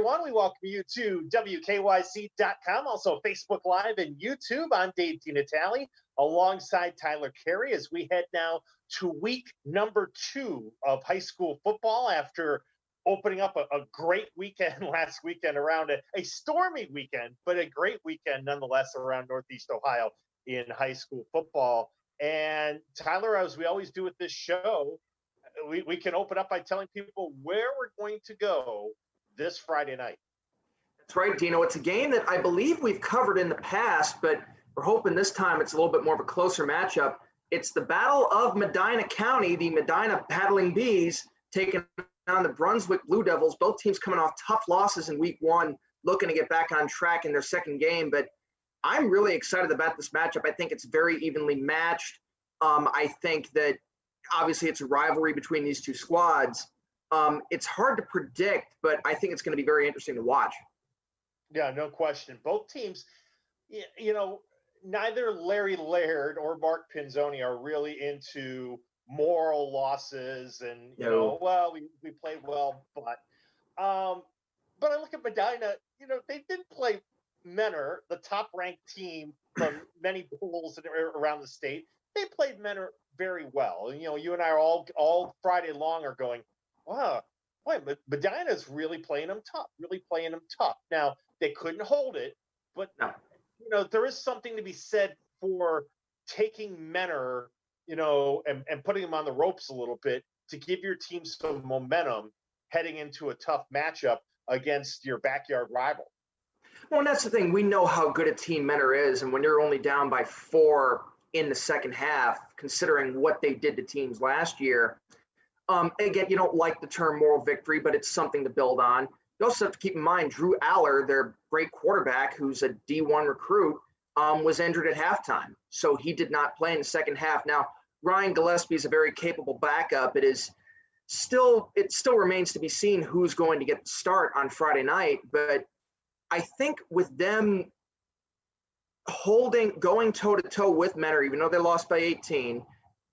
everyone. We welcome you to WKYC.com, also Facebook Live and YouTube. I'm Dave DiNatale, alongside Tyler Carey, as we head now to week number 2 of high school football after opening up a great weekend last weekend around a stormy weekend, but a great weekend nonetheless around Northeast Ohio in high school football. And Tyler, as we always do with this show, we can open up by telling people where we're going to go this Friday night. That's right, Dino. It's a game that I believe we've covered in the past, but we're hoping this time it's a little bit more of a closer matchup. It's the Battle of Medina County, the Medina Paddling Bees taking on the Brunswick Blue Devils. Both teams coming off tough losses in week 1, looking to get back on track in their second game. But I'm really excited about this matchup. I think it's very evenly matched. I think that obviously it's a rivalry between these two squads. It's hard to predict, but I think it's going to be very interesting to watch. Yeah, no question. Both teams, neither Larry Laird or Mark Pinzoni are really into moral losses and, we played well, but I look at Medina, they didn't play Menor, the top-ranked team from many pools around the state. They played Menor very well. You and I are all Friday long are going, wow, boy, Medina's really playing them tough. Now, they couldn't hold it, but, there is something to be said for taking Menor, and putting them on the ropes a little bit to give your team some momentum heading into a tough matchup against your backyard rival. Well, and that's the thing. We know how good a team Menor is, and when you're only down by 4 in the second half, considering what they did to teams last year, again, you don't like the term moral victory, but it's something to build on. You also have to keep in mind Drew Aller, their great quarterback, who's a D1 recruit, was injured at halftime, so he did not play in the second half. Now, Ryan Gillespie is a very capable backup. It still remains to be seen who's going to get the start on Friday night, but I think with them going toe-to-toe with Menor, even though they lost by 18,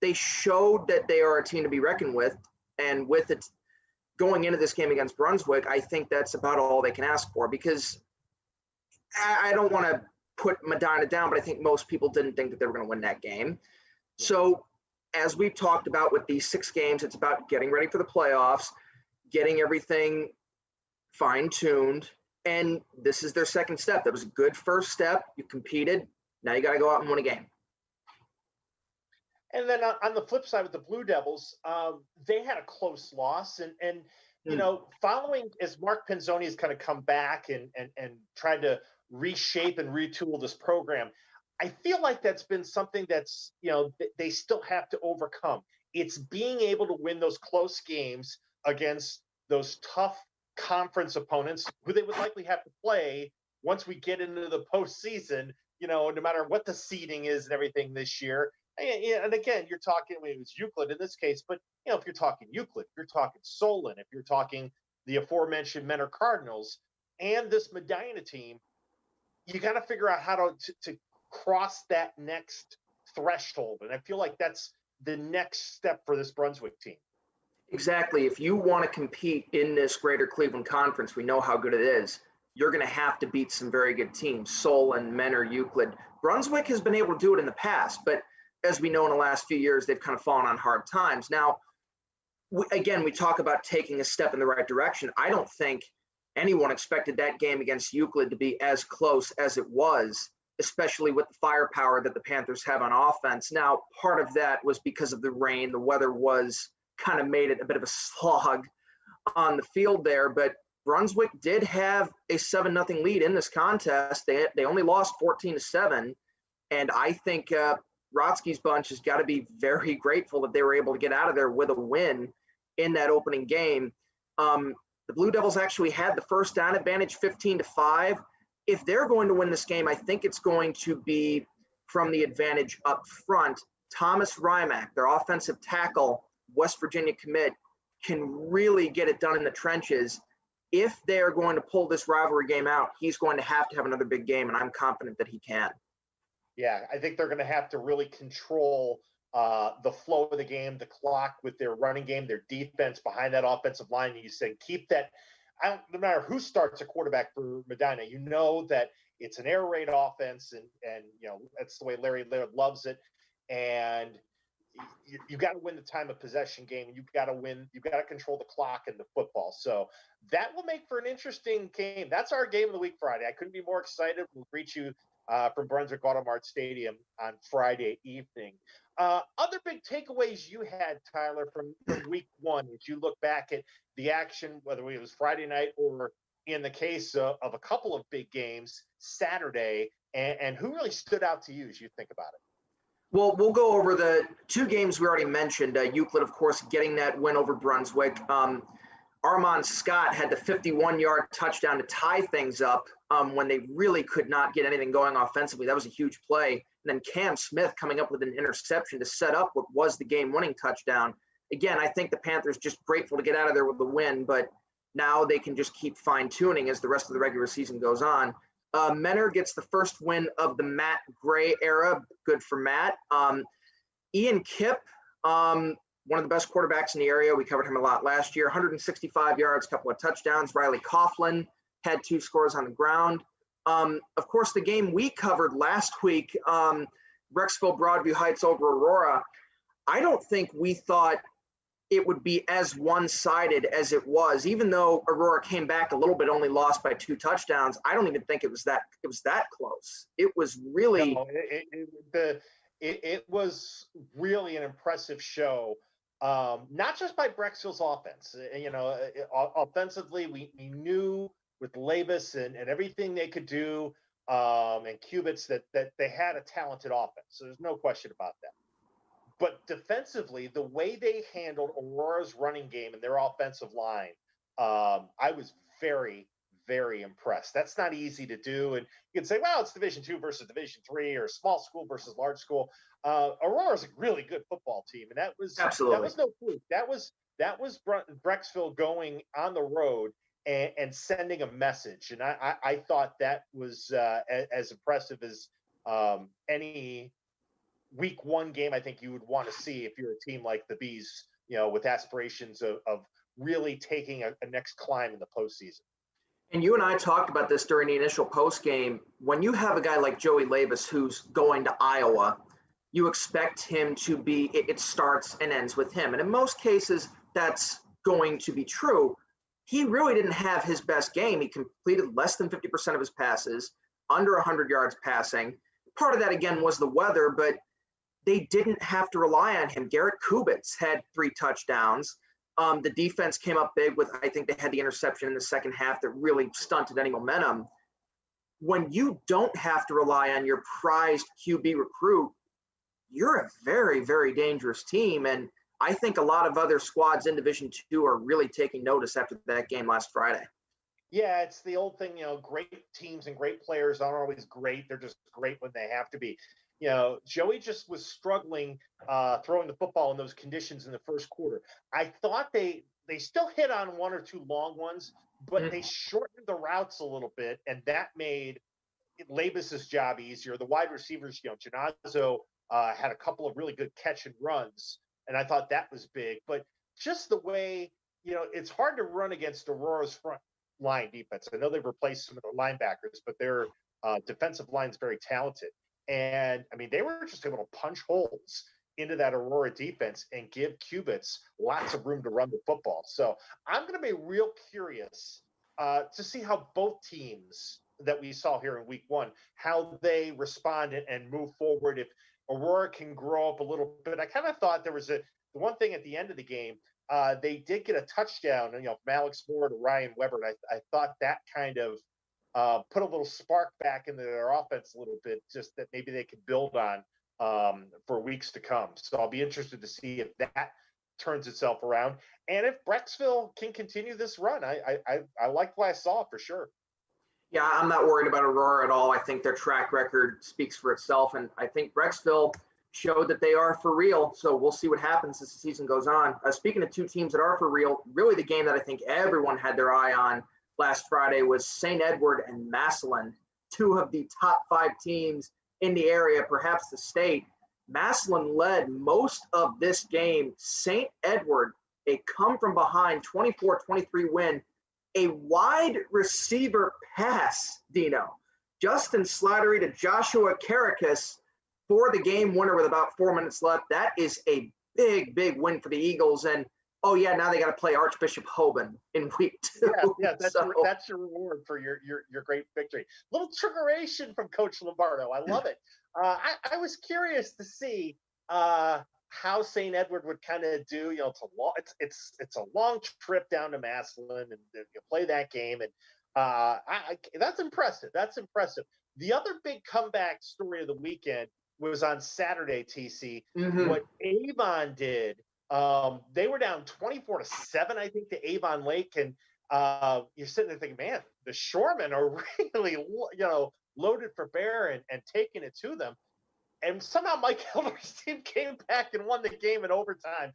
they showed that they are a team to be reckoned with. And with it going into this game against Brunswick, I think that's about all they can ask for, because I don't want to put Medina down, but I think most people didn't think that they were going to win that game. So as we've talked about with these 6 games, it's about getting ready for the playoffs, getting everything fine-tuned. And this is their second step. That was a good first step. You competed. Now you got to go out and win a game. And then on the flip side with the Blue Devils, they had a close loss. And following as Mark Pinzoni has kind of come back and tried to reshape and retool this program, I feel like that's been something that's, they still have to overcome. It's being able to win those close games against those tough conference opponents who they would likely have to play once we get into the postseason, no matter what the seeding is and everything this year. And again, you're talking, it was Euclid in this case, but if you're talking Euclid, if you're talking Solon, if you're talking the aforementioned Menor Cardinals and this Medina team, you got to figure out how to cross that next threshold. And I feel like that's the next step for this Brunswick team. Exactly. If you want to compete in this Greater Cleveland Conference, we know how good it is. You're going to have to beat some very good teams, Solon, Menor, Euclid. Brunswick has been able to do it in the past, but as we know in the last few years, they've kind of fallen on hard times. Now, we talk about taking a step in the right direction. I don't think anyone expected that game against Euclid to be as close as it was, especially with the firepower that the Panthers have on offense. Now, part of that was because of the rain. The weather was kind of made it a bit of a slog on the field there, but Brunswick did have a 7-0 lead in this contest. They only lost 14-7, and I think Rotsky's bunch has got to be very grateful that they were able to get out of there with a win in that opening game. The Blue Devils actually had the first down advantage 15-5. If they're going to win this game, I think it's going to be from the advantage up front. Thomas Rymack, their offensive tackle, West Virginia commit, can really get it done in the trenches. If they are going to pull this rivalry game out, he's going to have another big game, and I'm confident that he can. Yeah, I think they're going to have to really control the flow of the game, the clock with their running game, their defense behind that offensive line. And you say keep that. no matter who starts a quarterback for Medina, you know that it's an air raid offense, and that's the way Larry Laird loves it. And you got to win the time of possession game. You've got to win. You've got to control the clock in the football. So that will make for an interesting game. That's our game of the week Friday. I couldn't be more excited. We'll greet you from Brunswick Automart Stadium on Friday evening. Other big takeaways you had, Tyler, from week one, as you look back at the action, whether it was Friday night or in the case of a couple of big games, Saturday, and who really stood out to you as you think about it? Well, we'll go over the two games we already mentioned. Euclid, of course, getting that win over Brunswick. Armand Scott had the 51-yard touchdown to tie things up when they really could not get anything going offensively. That was a huge play. And then Cam Smith coming up with an interception to set up what was the game-winning touchdown. Again, I think the Panthers just grateful to get out of there with the win, but now they can just keep fine-tuning as the rest of the regular season goes on. Menor gets the first win of the Matt Gray era. Good for Matt. Ian Kipp, one of the best quarterbacks in the area. We covered him a lot last year. 165 yards, couple of touchdowns. Riley Coughlin had 2 scores on the ground. Of course, the game we covered last week, Brecksville Broadview Heights over Aurora. I don't think we thought it would be as one-sided as it was, even though Aurora came back a little bit, only lost by 2 touchdowns. I don't even think it was that close. It was really it was really an impressive show, not just by Brecksville's offense. Offensively, we knew with Labus and everything they could do, and Cubits that they had a talented offense. So there's no question about that. But defensively, the way they handled Aurora's running game and their offensive line, I was very, very impressed. That's not easy to do. And you can say, well, it's Division II versus Division III, or small school versus large school. Aurora's a really good football team, and that was no fluke. That was Brecksville going on the road and sending a message. And I thought that was as impressive as any week one game I think you would want to see if you're a team like the Bees, with aspirations of really taking a next climb in the postseason. And you and I talked about this during the initial post game. When you have a guy like Joey Labus who's going to Iowa, you expect him to be, it starts and ends with him. And in most cases, that's going to be true. He really didn't have his best game. He completed less than 50% of his passes, under 100 yards passing. Part of that, again, was the weather, but they didn't have to rely on him. Garrett Kubitz had 3 touchdowns. The defense came up big with, I think they had the interception in the second half that really stunted any momentum. When you don't have to rely on your prized QB recruit, you're a very, very dangerous team. And I think a lot of other squads in Division II are really taking notice after that game last Friday. Yeah, it's the old thing, great teams and great players aren't always great. They're just great when they have to be. Joey just was struggling throwing the football in those conditions in the first quarter. I thought they still hit on 1 or 2 long ones, but they shortened the routes a little bit, and that made Labus's job easier. The wide receivers, Genazzo had a couple of really good catch and runs, and I thought that was big. But just the way, it's hard to run against Aurora's front line defense. I know they've replaced some of their linebackers, but their defensive line is very talented. And I mean, they were just able to punch holes into that Aurora defense and give Cubits lots of room to run the football. So I'm going to be real curious to see how both teams that we saw here in week one, how they respond and move forward. If Aurora can grow up a little bit, I kind of thought there was the one thing at the end of the game, they did get a touchdown, from Alex Moore to Ryan Weber. And I thought that kind of put a little spark back into their offense a little bit, just that maybe they could build on for weeks to come. So I'll be interested to see if that turns itself around. And if Brecksville can continue this run, I like what I saw for sure. Yeah, I'm not worried about Aurora at all. I think their track record speaks for itself. And I think Brecksville showed that they are for real. So we'll see what happens as the season goes on. Speaking of 2 teams that are for real, really the game that I think everyone had their eye on last Friday was St. Edward and Massillon, 2 of the top 5 teams in the area, perhaps the state. Massillon led most of this game. St. Edward, a come from behind 24-23 win, a wide receiver pass, Dino. Justin Slattery to Joshua Karakas for the game winner with about 4 minutes left. That is a big, big win for the Eagles. And oh yeah, now they got to play Archbishop Hoban in week 2. Yeah, that's your reward for your great victory. Little trickeration from Coach Lombardo. I love it. I was curious to see how St. Edward would kind of do. You know, it's a long trip down to Massillon, and you play that game, and that's impressive. That's impressive. The other big comeback story of the weekend was on Saturday, TC. Mm-hmm. What Avon did. They were down 24-7, I think, to Avon Lake, and you're sitting there thinking, man, the Shoremen are really, loaded for bear and taking it to them. And somehow Mike Hilder's team came back and won the game in overtime.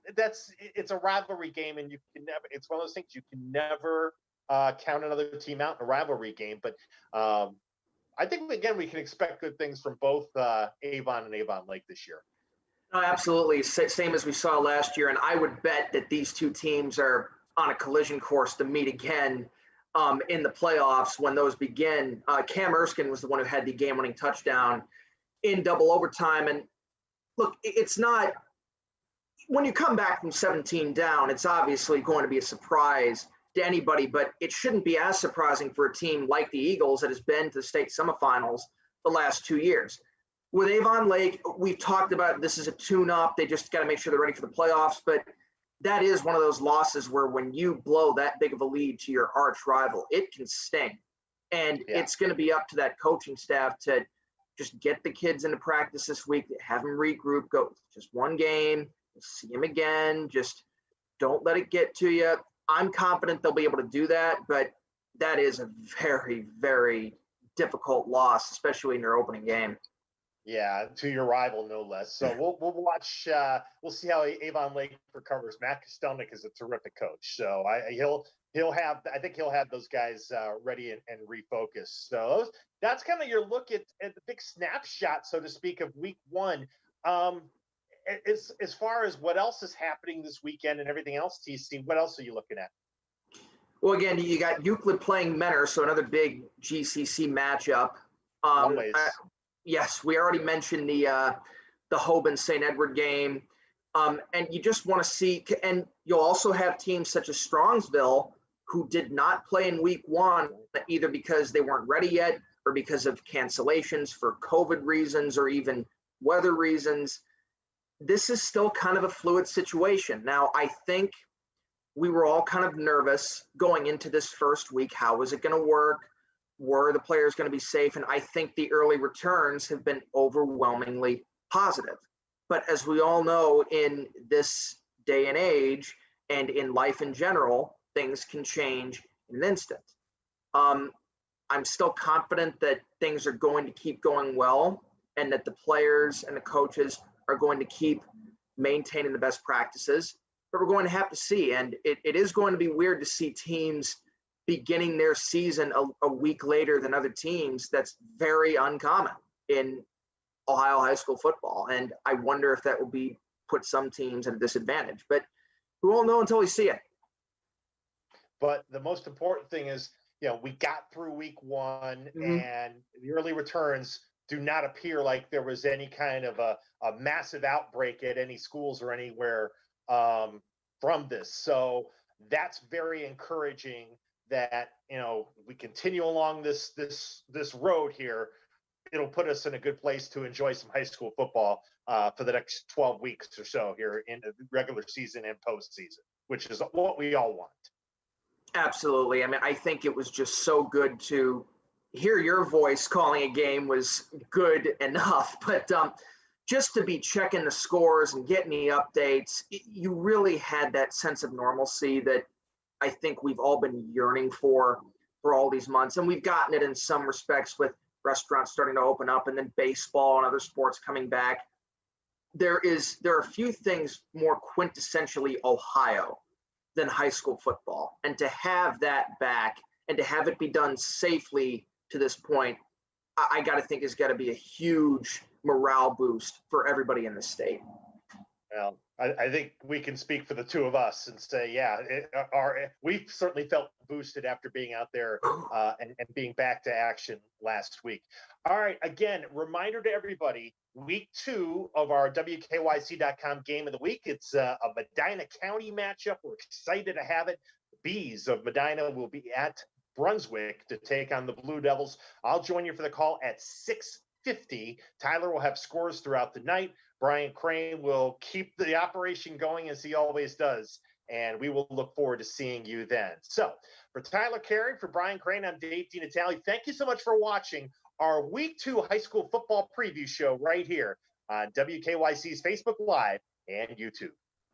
It's a rivalry game, and it's one of those things you can never count another team out in a rivalry game. But I think, again, we can expect good things from both Avon and Avon Lake this year. No, absolutely. Same as we saw last year. And I would bet that these two teams are on a collision course to meet again in the playoffs when those begin. Cam Erskine was the one who had the game-winning touchdown in double overtime. And look, it's not – when you come back from 17 down, it's obviously going to be a surprise to anybody, but it shouldn't be as surprising for a team like the Eagles that has been to the state semifinals the last 2 years. With Avon Lake, we've talked about this is a tune-up. They just got to make sure they're ready for the playoffs. But that is one of those losses where when you blow that big of a lead to your arch rival, it can sting. And it's going to be up to that coaching staff to just get the kids into practice this week, have them regroup, go just one game, see them again. Just don't let it get to you. I'm confident they'll be able to do that, but that is a very, very difficult loss, especially in your opening game. Yeah, to your rival, no less. So we'll watch. We'll see how Avon Lake recovers. Matt Kostelnik is a terrific coach, so he'll have. I think he'll have those guys ready and refocused. So that's kind of your look at the big snapshot, so to speak, of week one. As far as what else is happening this weekend and everything else, TC, what else are you looking at? Well, again, you got Euclid playing Mentor, so another big GCC matchup. Always. Yes, we already mentioned the Hoban St. Edward game, and you just want to see, and you'll also have teams such as Strongsville who did not play in week one, either because they weren't ready yet or because of cancellations for COVID reasons or even weather reasons. This is still kind of a fluid situation. Now, I think we were all kind of nervous going into this first week. How was it going to work? Were the players going to be safe? And I think the early returns have been overwhelmingly positive. But as we all know, in this day and age and in life in general, things can change in an instant. I'm still confident that things are going to keep going well and that the players and the coaches are going to keep maintaining the best practices. But we're going to have to see. And it is going to be weird to see teams beginning their season a week later than other teams. That's very uncommon in Ohio high school football. And I wonder if that will put some teams at a disadvantage, but we won't know until we see it. But the most important thing is, we got through week one, and the early returns do not appear like there was any kind of a massive outbreak at any schools or anywhere from this. So that's very encouraging that, we continue along this road here. It'll put us in a good place to enjoy some high school football for the next 12 weeks or so here in the regular season and postseason, which is what we all want. Absolutely. I mean, I think it was just so good to hear your voice calling a game was good enough, but just to be checking the scores and getting the updates, you really had that sense of normalcy that I think we've all been yearning for all these months. And we've gotten it in some respects with restaurants starting to open up and then baseball and other sports coming back. There are few things more quintessentially Ohio than high school football. And to have that back and to have it be done safely to this point, I got to think has got to be a huge morale boost for everybody in the state. Well, I think we can speak for the two of us and say, yeah, we certainly felt boosted after being out there and being back to action last week. All right, again, reminder to everybody, week 2 of our WKYC.com game of the week. It's a Medina County matchup. We're excited to have it. The Bees of Medina will be at Brunswick to take on the Blue Devils. I'll join you for the call at 6:50. Tyler will have scores throughout the night. Brian Crane will keep the operation going as he always does, and we will look forward to seeing you then. So for Tyler Carey, for Brian Crane, I'm Dave DiNatale. Thank you so much for watching our Week 2 high school football preview show right here on WKYC's Facebook Live and YouTube.